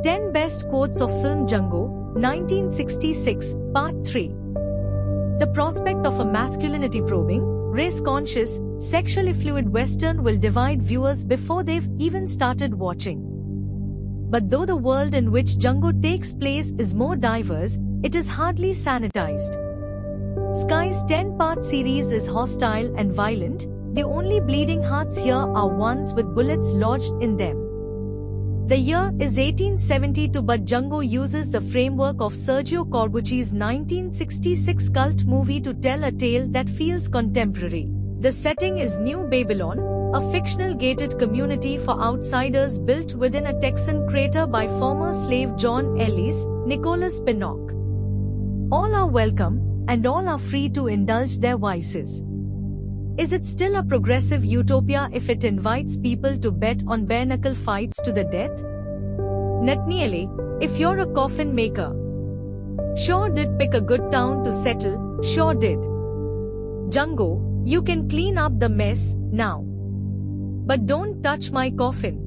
10 Best Quotes of Film Django, 1966, Part 3. The prospect of a masculinity-probing, race-conscious, sexually fluid Western will divide viewers before they've even started watching. But though the world in which Django takes place is more diverse, it is hardly sanitized. Sky's 10-part series is hostile and violent. The only bleeding hearts here are ones with bullets lodged in them. The year is 1872, but Django uses the framework of Sergio Corbucci's 1966 cult movie to tell a tale that feels contemporary. The setting is New Babylon, a fictional gated community for outsiders built within a Texan crater by former slave John Ellis, Nicholas Pinnock. All are welcome, and all are free to indulge their vices. Is it still a progressive utopia if it invites people to bet on bare-knuckle fights to the death? Netniele, if you're a coffin maker. Sure did pick a good town to settle, sure did. Django, you can clean up the mess, now. But don't touch my coffin.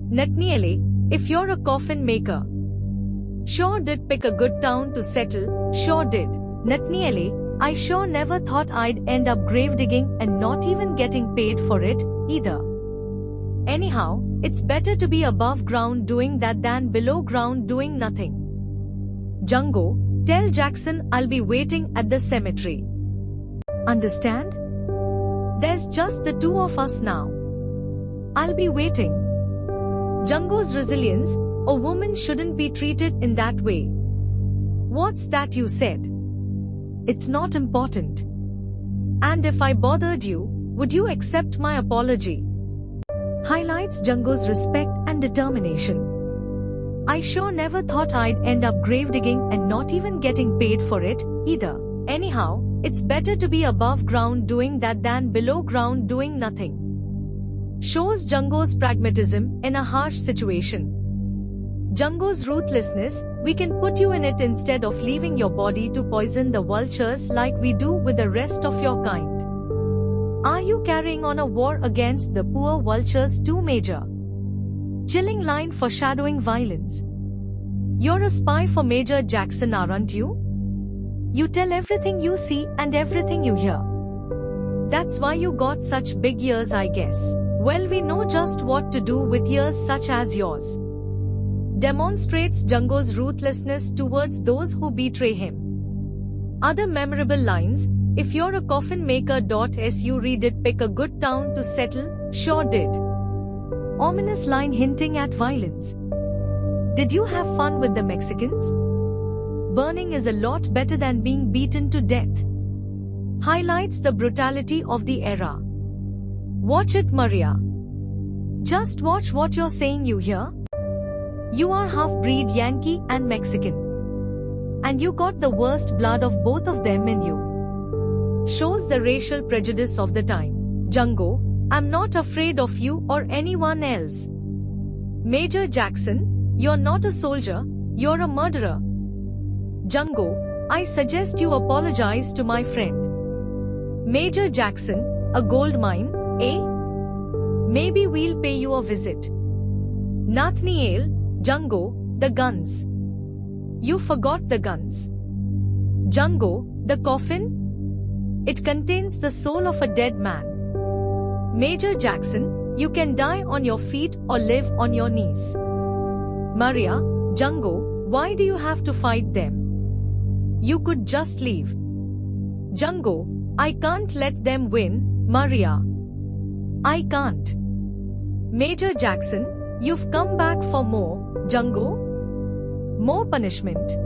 Netniele, if you're a coffin maker. Sure did pick a good town to settle, sure did. Netniele, I sure never thought I'd end up grave digging and not even getting paid for it, either. Anyhow, it's better to be above ground doing that than below ground doing nothing. Django, tell Jackson I'll be waiting at the cemetery. Understand? There's just the two of us now. I'll be waiting. Django's resilience, a woman shouldn't be treated in that way. What's that you said? It's not important. And if I bothered you, would you accept my apology? Highlights Django's respect and determination. I sure never thought I'd end up grave digging and not even getting paid for it, either. Anyhow, it's better to be above ground doing that than below ground doing nothing. Shows Django's pragmatism in a harsh situation. Django's ruthlessness, we can put you in it instead of leaving your body to poison the vultures like we do with the rest of your kind. Are you carrying on a war against the poor vultures too, Major? Chilling line foreshadowing violence. You're a spy for Major Jackson, aren't you? You tell everything you see and everything you hear. That's why you got such big ears, I guess. Well, we know just what to do with ears such as yours. Demonstrates Django's ruthlessness towards those who betray him. Other memorable lines, if you're a coffin maker. Su read it pick a good town to settle, sure did. Ominous line hinting at violence. Did you have fun with the Mexicans? Burning is a lot better than being beaten to death. Highlights the brutality of the era. Watch it, Maria. Just watch what you're saying, you hear? You are half-breed Yankee and Mexican. And you got the worst blood of both of them in you. Shows the racial prejudice of the time. Django, I'm not afraid of you or anyone else. Major Jackson, you're not a soldier, you're a murderer. Django, I suggest you apologize to my friend. Major Jackson, a gold mine, eh? Maybe we'll pay you a visit. Nathaniel, Django, the guns. You forgot the guns. Django, the coffin? It contains the soul of a dead man. Major Jackson, you can die on your feet or live on your knees. Maria, Django, why do you have to fight them? You could just leave. Django, I can't let them win, Maria. I can't. Major Jackson, you've come back for more, Django? More punishment.